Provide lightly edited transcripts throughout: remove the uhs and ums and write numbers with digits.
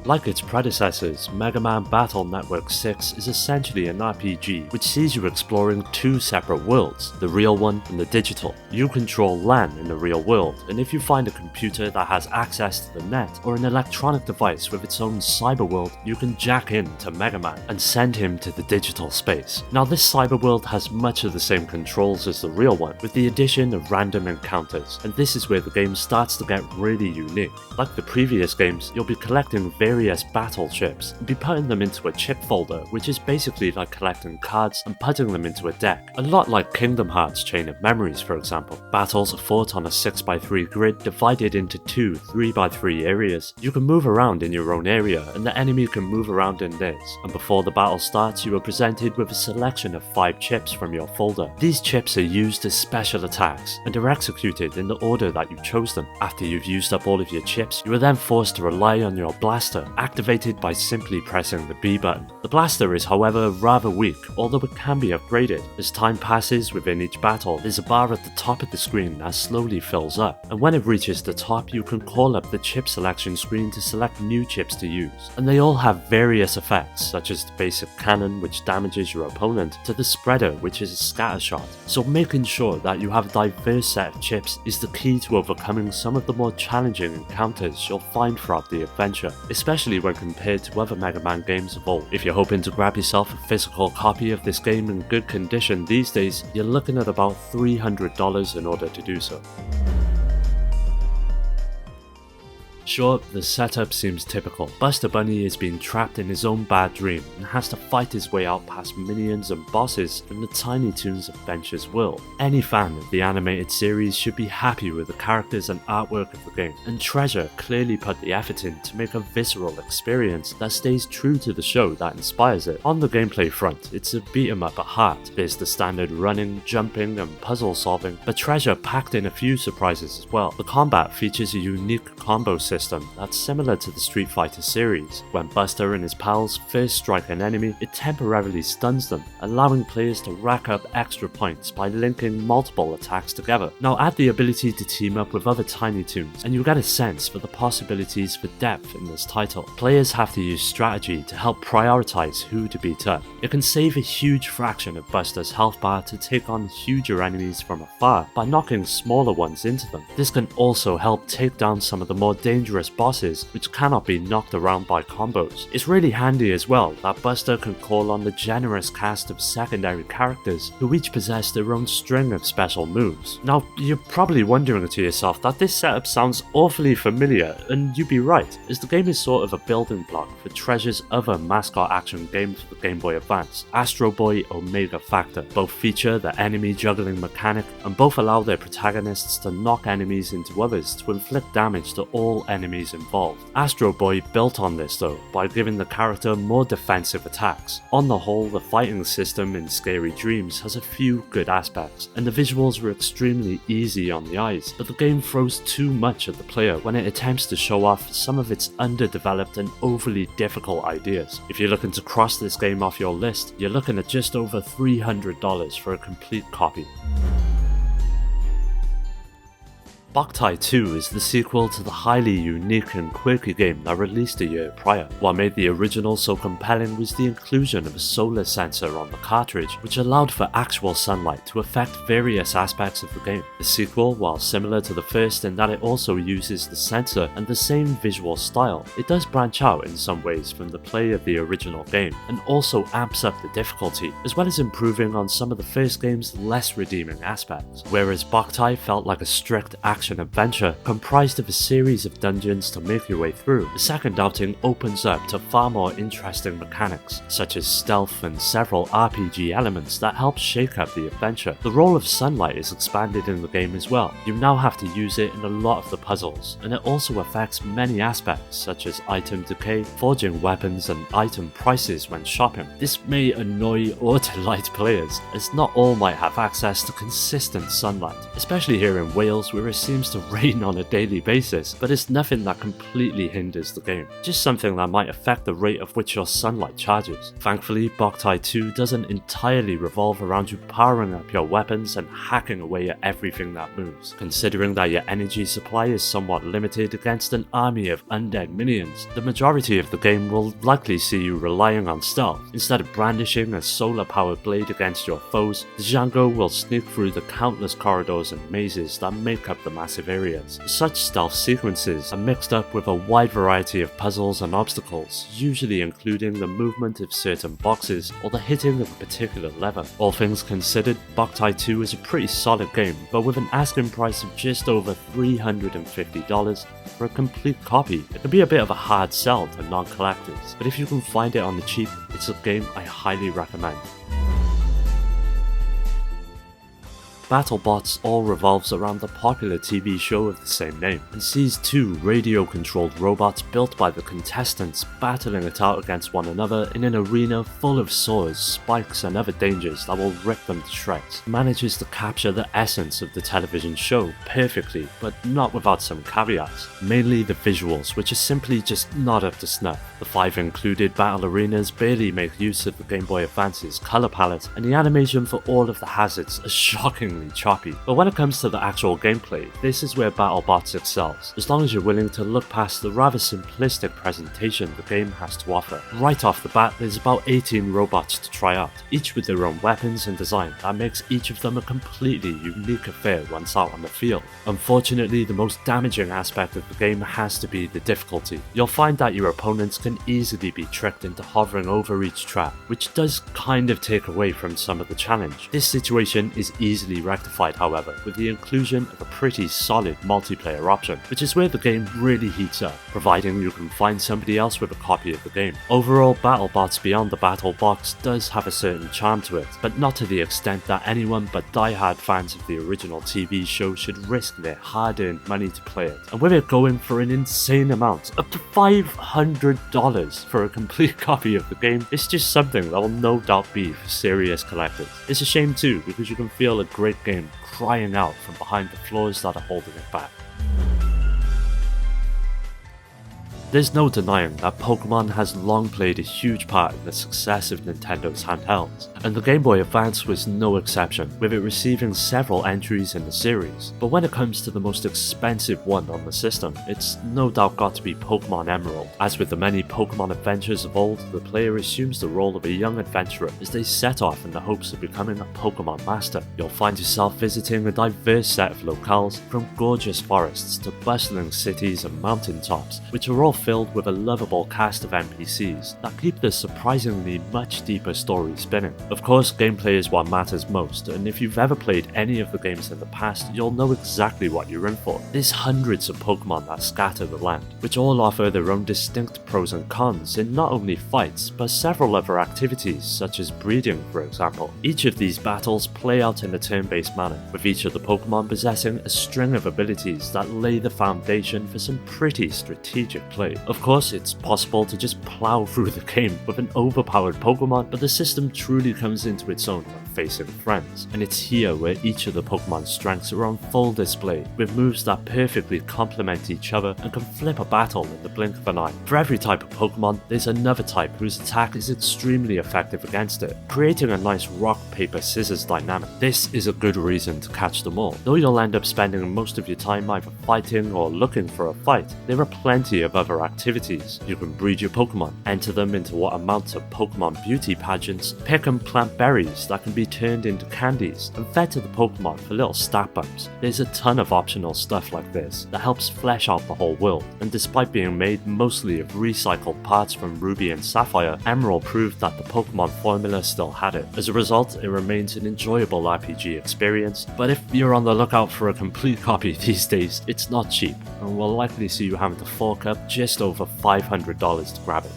Like its predecessors, Mega Man Battle Network 6 is essentially an RPG which sees you exploring two separate worlds, the real one and the digital. You control LAN in the real world, and if you find a computer that has access to the net or an electronic device with its own cyberworld, you can jack in to Mega Man and send him to the digital space. Now this cyberworld has much of the same controls as the real one, with the addition of random encounters, and this is where the game starts to get really unique. Like the previous games, you'll be collecting various battle chips and be putting them into a chip folder, which is basically like collecting cards and putting them into a deck. A lot like Kingdom Hearts Chain of Memories, for example. Battles are fought on a 6x3 grid divided into two 3x3 areas. You can move around in your own area and the enemy can move around in theirs, and before the battle starts you are presented with a selection of 5 chips from your folder. These chips are used as special attacks and are executed in the order that you chose them. After you've used up all of your chips, you are then forced to rely on your blaster, activated by simply pressing the B button. The blaster is however rather weak, although it can be upgraded. As time passes within each battle, there's a bar at the top of the screen that slowly fills up, and when it reaches the top you can call up the chip selection screen to select new chips to use. And they all have various effects, such as the basic cannon which damages your opponent, to the spreader which is a scatter shot. So making sure that you have a diverse set of chips is the key to overcoming some of the more challenging encounters you'll find throughout the adventure, especially when compared to other Mega Man games of old. If you're hoping to grab yourself a physical copy of this game in good condition these days, you're looking at about $300 in order to do so. Sure, the setup seems typical. Buster Bunny is being trapped in his own bad dream and has to fight his way out past minions and bosses from the Tiny Toons Adventures world. Any fan of the animated series should be happy with the characters and artwork of the game, and Treasure clearly put the effort in to make a visceral experience that stays true to the show that inspires it. On the gameplay front, it's a beat 'em up at heart. There's the standard running, jumping and puzzle solving, but Treasure packed in a few surprises as well. The combat features a unique combo system that's similar to the Street Fighter series. When Buster and his pals first strike an enemy, it temporarily stuns them, allowing players to rack up extra points by linking multiple attacks together. Now add the ability to team up with other Tiny Toons, and you get a sense for the possibilities for depth in this title. Players have to use strategy to help prioritize who to beat up. It can save a huge fraction of Buster's health bar to take on huger enemies from afar by knocking smaller ones into them. This can also help take down some of the more dangerous bosses which cannot be knocked around by combos. It's really handy as well that Buster can call on the generous cast of secondary characters who each possess their own string of special moves. Now you're probably wondering to yourself that this setup sounds awfully familiar, and you'd be right, as the game is sort of a building block for Treasure's other mascot action game for the Game Boy Advance, Astro Boy Omega Factor. Both feature the enemy juggling mechanic and both allow their protagonists to knock enemies into others to inflict damage to all enemies involved. Astro Boy built on this though, by giving the character more defensive attacks. On the whole, the fighting system in Scary Dreams has a few good aspects, and the visuals are extremely easy on the eyes, but the game throws too much at the player when it attempts to show off some of its underdeveloped and overly difficult ideas. If you're looking to cross this game off your list, you're looking at just over $300 for a complete copy. Boktai 2 is the sequel to the highly unique and quirky game that released a year prior. What made the original so compelling was the inclusion of a solar sensor on the cartridge, which allowed for actual sunlight to affect various aspects of the game. The sequel, while similar to the first in that it also uses the sensor and the same visual style, it does branch out in some ways from the play of the original game, and also amps up the difficulty, as well as improving on some of the first game's less redeeming aspects. Whereas Boktai felt like a strict action adventure comprised of a series of dungeons to make your way through, the second outing opens up to far more interesting mechanics, such as stealth and several RPG elements that help shake up the adventure. The role of sunlight is expanded in the game as well. You now have to use it in a lot of the puzzles, and it also affects many aspects such as item decay, forging weapons and item prices when shopping. This may annoy or delight players, as not all might have access to consistent sunlight, especially here in Wales where it seems seems to rain on a daily basis, but it's nothing that completely hinders the game, just something that might affect the rate of which your sunlight charges. Thankfully, Boktai 2 doesn't entirely revolve around you powering up your weapons and hacking away at everything that moves. Considering that your energy supply is somewhat limited against an army of undead minions, the majority of the game will likely see you relying on stealth. Instead of brandishing a solar-powered blade against your foes, the Django will sneak through the countless corridors and mazes that make up the massive areas. Such stealth sequences are mixed up with a wide variety of puzzles and obstacles, usually including the movement of certain boxes or the hitting of a particular lever. All things considered, Boktai 2 is a pretty solid game, but with an asking price of just over $350 for a complete copy, it can be a bit of a hard sell to non-collectors, but if you can find it on the cheap, it's a game I highly recommend. BattleBots all revolves around the popular TV show of the same name, and sees two radio-controlled robots built by the contestants battling it out against one another in an arena full of swords, spikes and other dangers that will rip them to shreds. It manages to capture the essence of the television show perfectly, but not without some caveats, mainly the visuals, which are simply just not up to snuff. The 5 included battle arenas barely make use of the Game Boy Advance's colour palette, and the animation for all of the hazards are shockingly choppy. But when it comes to the actual gameplay, this is where BattleBots excels, as long as you're willing to look past the rather simplistic presentation the game has to offer. Right off the bat, there's about 18 robots to try out, each with their own weapons and design that makes each of them a completely unique affair once out on the field. Unfortunately, the most damaging aspect of the game has to be the difficulty. You'll find that your opponents can easily be tricked into hovering over each trap, which does kind of take away from some of the challenge. This situation is easily rectified, however, with the inclusion of a pretty solid multiplayer option, which is where the game really heats up, providing you can find somebody else with a copy of the game. Overall, BattleBots Beyond the Battle Box does have a certain charm to it, but not to the extent that anyone but die-hard fans of the original TV show should risk their hard-earned money to play it, and with it going for an insane amount, up to $500 for a complete copy of the game, it's just something that will no doubt be for serious collectors. It's a shame too, because you can feel a great game crying out from behind the flaws that are holding it back. There's no denying that Pokemon has long played a huge part in the success of Nintendo's handhelds, and the Game Boy Advance was no exception, with it receiving several entries in the series. But when it comes to the most expensive one on the system, it's no doubt got to be Pokemon Emerald. As with the many Pokemon adventures of old, the player assumes the role of a young adventurer as they set off in the hopes of becoming a Pokemon master. You'll find yourself visiting a diverse set of locales, from gorgeous forests to bustling cities and mountaintops, which are all filled with a lovable cast of NPCs that keep the surprisingly much deeper story spinning. Of course, gameplay is what matters most, and if you've ever played any of the games in the past, you'll know exactly what you're in for. There's hundreds of Pokemon that scatter the land, which all offer their own distinct pros and cons in not only fights, but several other activities, such as breeding, for example. Each of these battles play out in a turn-based manner, with each of the Pokemon possessing a string of abilities that lay the foundation for some pretty strategic play. Of course, it's possible to just plow through the game with an overpowered Pokemon, but the system truly comes into its own when facing friends, and it's here where each of the Pokemon's strengths are on full display, with moves that perfectly complement each other and can flip a battle in the blink of an eye. For every type of Pokemon, there's another type whose attack is extremely effective against it, creating a nice rock, paper, scissors dynamic. This is a good reason to catch them all. Though you'll end up spending most of your time either fighting or looking for a fight, there are plenty of other activities. You can breed your Pokemon, enter them into what amount to Pokemon beauty pageants, pick and plant berries that can be turned into candies, and fed to the Pokemon for little stat bumps. There's a ton of optional stuff like this that helps flesh out the whole world, and despite being made mostly of recycled parts from Ruby and Sapphire, Emerald proved that the Pokemon formula still had it. As a result, it remains an enjoyable RPG experience, but if you're on the lookout for a complete copy these days, it's not cheap, and will likely see you having to fork up just over $500 to grab it.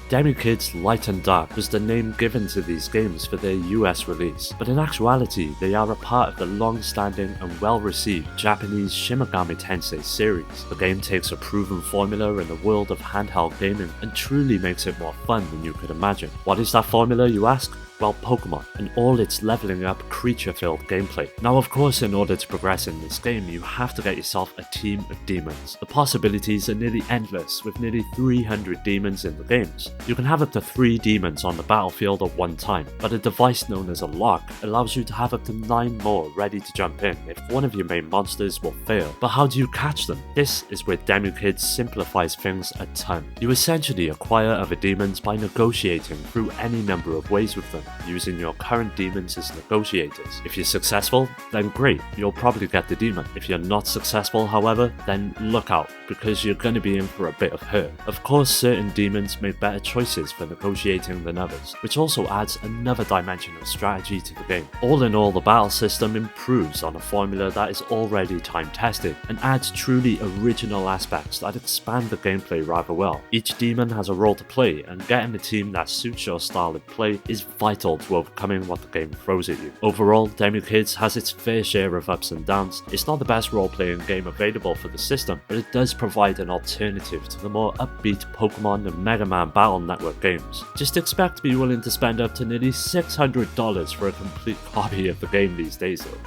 DemiKid's Light and Dark was the name given to these games for their US release, but in actuality they are a part of the long-standing and well-received Japanese Shin Megami Tensei series. The game takes a proven formula in the world of handheld gaming and truly makes it more fun than you could imagine. What is that formula, you ask? well, Pokemon, and all its leveling up creature-filled gameplay. Now of course, in order to progress in this game, you have to get yourself a team of demons. The possibilities are nearly endless, with nearly 300 demons in the games. You can have up to 3 demons on the battlefield at one time, but a device known as a lock allows you to have up to 9 more ready to jump in if one of your main monsters will fail. But how do you catch them? This is where Demukid simplifies things a ton. You essentially acquire other demons by negotiating through any number of ways with them, using your current demons as negotiators. If you're successful, then great, you'll probably get the demon. If you're not successful, however, then look out, because you're going to be in for a bit of hurt. Of course, certain demons make better choices for negotiating than others, which also adds another dimension of strategy to the game. All in all, the battle system improves on a formula that is already time-tested, and adds truly original aspects that expand the gameplay rather well. Each demon has a role to play, and getting a team that suits your style of play is vital to overcoming what the game throws at you. Overall, Demukid has its fair share of ups and downs. It's not the best role-playing game available for the system, but it does provide an alternative to the more upbeat Pokemon and Mega Man Battle Network games. Just expect to be willing to spend up to nearly $600 for a complete copy of the game these days though.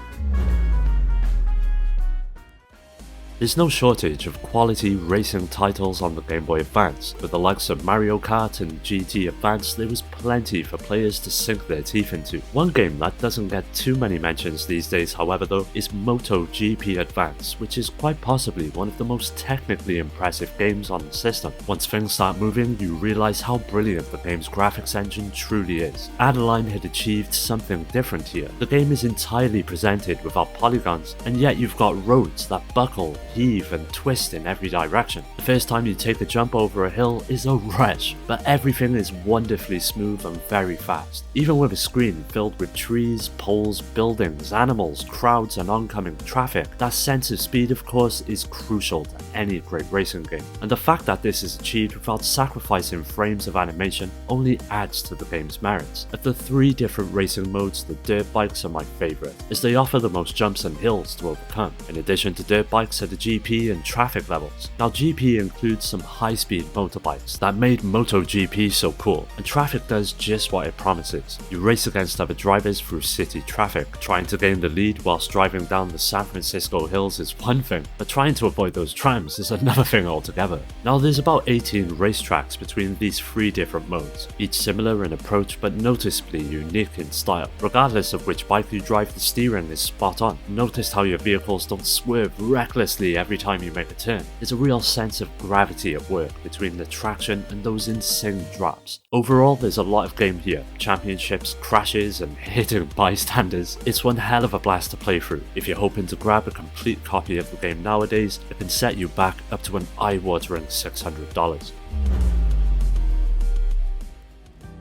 There's no shortage of quality racing titles on the Game Boy Advance. With the likes of Mario Kart and GT Advance, there was plenty for players to sink their teeth into. One game that doesn't get too many mentions these days, however though, is MotoGP Advance, which is quite possibly one of the most technically impressive games on the system. Once things start moving, you realise how brilliant the game's graphics engine truly is. Adeline had achieved something different here. The game is entirely presented without polygons, and yet you've got roads that buckle, heave and twist in every direction. The first time you take a jump over a hill is a rush, but everything is wonderfully smooth and very fast. Even with a screen filled with trees, poles, buildings, animals, crowds and oncoming traffic, that sense of speed of course is crucial to any great racing game. And the fact that this is achieved without sacrificing frames of animation only adds to the game's merits. Of the 3 different racing modes, the dirt bikes are my favourite, as they offer the most jumps and hills to overcome. In addition to dirt bikes are the GP and traffic levels. Now GP includes some high-speed motorbikes that made MotoGP so cool, and traffic does just what it promises. You race against other drivers through city traffic. Trying to gain the lead whilst driving down the San Francisco hills is one thing, but trying to avoid those trams is another thing altogether. Now there's about 18 racetracks between these 3 different modes, each similar in approach but noticeably unique in style. Regardless of which bike you drive, the steering is spot on. Notice how your vehicles don't swerve recklessly every time you make a turn. There's a real sense of gravity at work between the traction and those insane drops. Overall, there's a lot of game here. Championships, crashes and hitting bystanders. It's one hell of a blast to play through. If you're hoping to grab a complete copy of the game nowadays, it can set you back up to an eye-watering $600.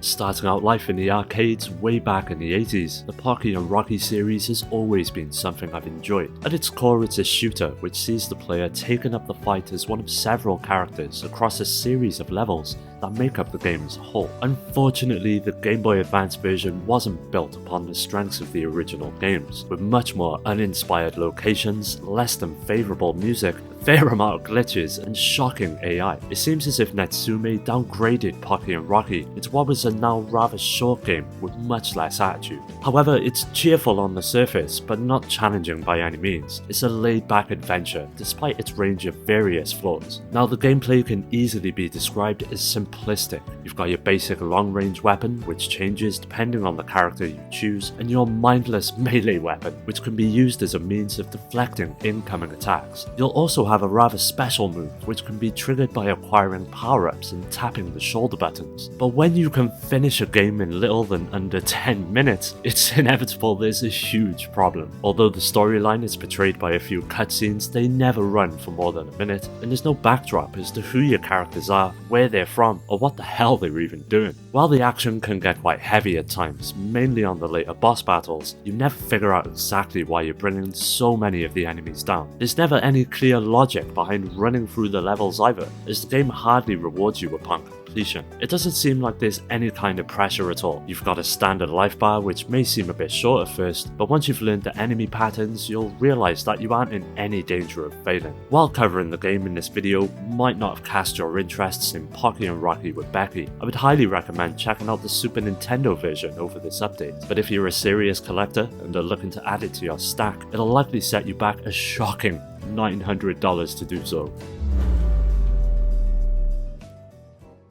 Starting out life in the arcades way back in the 80s, the Pocky and Rocky series has always been something I've enjoyed. At its core, it's a shooter which sees the player taking up the fight as one of several characters across a series of levels that make up the game as a whole. Unfortunately, the Game Boy Advance version wasn't built upon the strengths of the original games, with much more uninspired locations, less than favourable music, a fair amount of glitches, and shocking AI. It seems as if Natsume downgraded Pocky and Rocky into what was a now rather short game with much less attitude. However, it's cheerful on the surface, but not challenging by any means. It's a laid-back adventure, despite its range of various flaws. Now, the gameplay can easily be described as simplistic. You've got your basic long-range weapon, which changes depending on the character you choose, and your mindless melee weapon, which can be used as a means of deflecting incoming attacks. You'll also have a rather special move, which can be triggered by acquiring power-ups and tapping the shoulder buttons. But when you can finish a game in little than under 10 minutes, it's inevitable there's a huge problem. Although the storyline is portrayed by a few cutscenes, they never run for more than a minute, and there's no backdrop as to who your characters are, where they're from, or what the hell they're even doing. While the action can get quite heavy at times, mainly on the later boss battles, you never figure out exactly why you're bringing so many of the enemies down. There's never any clear logic behind running through the levels either, as the game hardly rewards you upon completion. completion. It doesn't seem like there's any kind of pressure at all. You've got a standard life bar which may seem a bit short at first, but once you've learned the enemy patterns, you'll realise that you aren't in any danger of failing. While covering the game in this video might not have cast your interests in Pocky and Rocky with Becky, I would highly recommend checking out the Super Nintendo version over this update. But if you're a serious collector and are looking to add it to your stack, it'll likely set you back a shocking $900 to do so.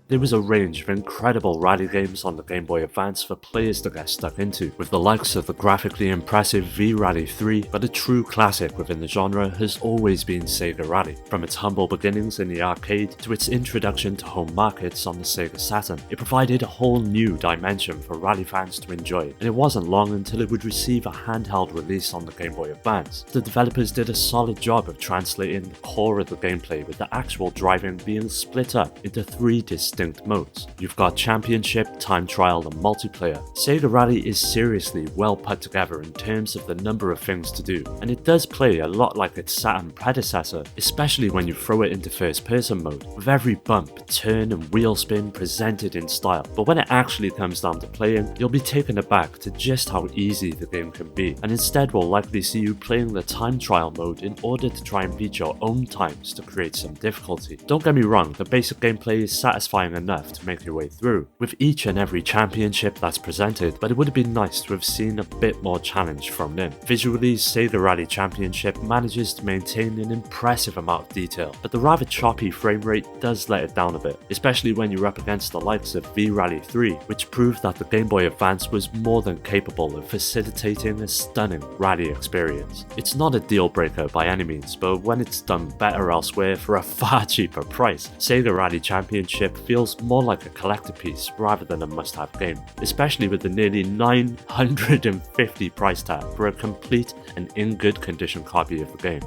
There was a range of incredible rally games on the Game Boy Advance for players to get stuck into, with the likes of the graphically impressive V-Rally 3, but a true classic within the genre has always been Sega Rally. From its humble beginnings in the arcade to its introduction to home markets on the Sega Saturn, it provided a whole new dimension for rally fans to enjoy, and it wasn't long until it would receive a handheld release on the Game Boy Advance. The developers did a solid job of translating the core of the gameplay, with the actual driving being split up into 3 distinct modes. You've got Championship, Time Trial and Multiplayer. Sega Rally is seriously well put together in terms of the number of things to do, and it does play a lot like its Saturn predecessor, especially when you throw it into first person mode, with every bump, turn and wheel spin presented in style. But when it actually comes down to playing, you'll be taken aback to just how easy the game can be, and instead we'll likely see you playing the Time Trial mode in order to try and beat your own times to create some difficulty. Don't get me wrong, the basic gameplay is satisfying enough to make your way through, with each and every championship that's presented, but it would have been nice to have seen a bit more challenge thrown in. Visually, Sega Rally Championship manages to maintain an impressive amount of detail, but the rather choppy frame rate does let it down a bit, especially when you're up against the likes of V-Rally 3, which proved that the Game Boy Advance was more than capable of facilitating a stunning rally experience. It's not a deal breaker by any means, but when it's done better elsewhere for a far cheaper price, Sega Rally Championship feels more like a collector piece rather than a must-have game, especially with the nearly $950 price tag for a complete and in good condition copy of the game.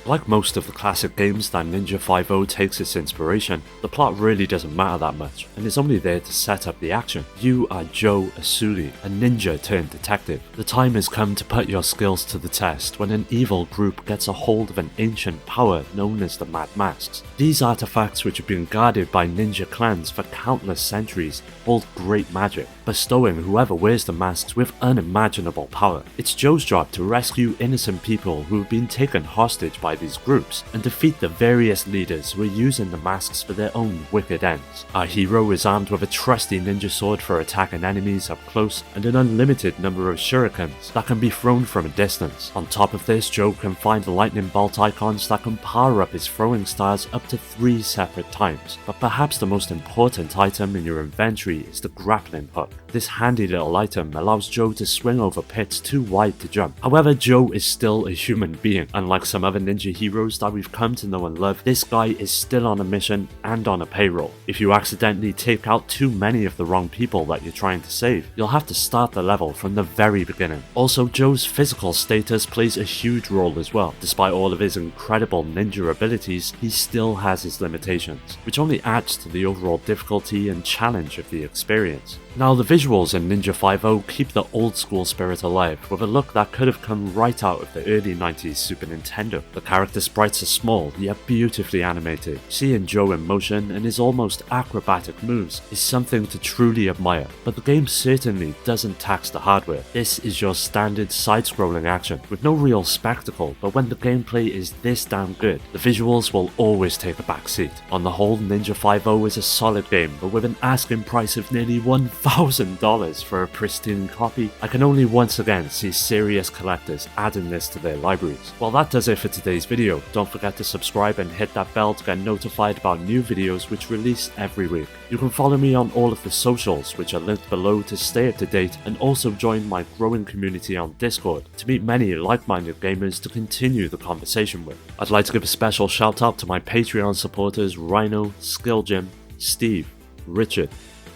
Like most of the classic games that Ninja 5 takes its inspiration, the plot really doesn't matter that much, and is only there to set up the action. You are Joe Asuli, a ninja turned detective. The time has come to put your skills to the test when an evil group gets a hold of an ancient power known as the Mad Masks. These artifacts, which have been guarded by ninja clans for countless centuries, hold great magic, bestowing whoever wears the masks with unimaginable power. It's Joe's job to rescue innocent people who have been taken hostage by these groups and defeat the various leaders who are using the masks for their own wicked ends. Our hero is armed with a trusty ninja sword for attacking enemies up close and an unlimited number of shurikens that can be thrown from a distance. On top of this, Joe can find lightning bolt icons that can power up his throwing stars up to 3 separate times. But perhaps the most important item in your inventory is the grappling hook. This handy little item allows Joe to swing over pits too wide to jump. However, Joe is still a human being. Unlike some other ninja heroes that we've come to know and love, this guy is still on a mission and on a payroll. If you accidentally take out too many of the wrong people that you're trying to save, you'll have to start the level from the very beginning. Also, Joe's physical status plays a huge role as well. Despite all of his incredible ninja abilities, he still has his limitations, which only adds to the overall difficulty and challenge of the experience. Now, the visuals in Ninja 5 keep the old school spirit alive, with a look that could have come right out of the early 90s Super Nintendo. The character sprites are small, yet beautifully animated. Seeing Joe in motion and his almost acrobatic moves is something to truly admire, but the game certainly doesn't tax the hardware. This is your standard side-scrolling action, with no real spectacle, but when the gameplay is this damn good, the visuals will always take a backseat. On the whole, Ninja 5 is a solid game, but with an asking price of nearly $1,000 for a pristine copy, I can only once again see serious collectors adding this to their libraries. Well, that does it for today's video. Don't forget to subscribe and hit that bell to get notified about new videos which release every week. You can follow me on all of the socials, which are linked below, to stay up to date, and also join my growing community on Discord to meet many like-minded gamers to continue the conversation with. I'd like to give a special shout out to my Patreon supporters Rhino, Skilljim, Steve, Richard,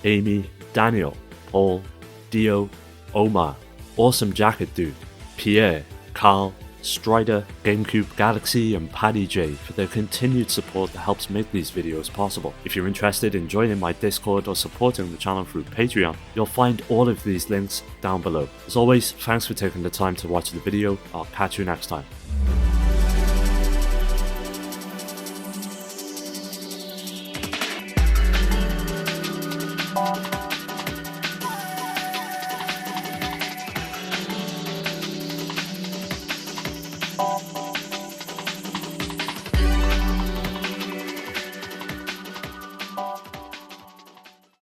Amy, Daniel, Paul, Dio, Omar, Awesome Jacket Dude, Pierre, Carl, Strider, GameCube Galaxy and Paddy J for their continued support that helps make these videos possible. If you're interested in joining my Discord or supporting the channel through Patreon, you'll find all of these links down below. As always, thanks for taking the time to watch the video. I'll catch you next time.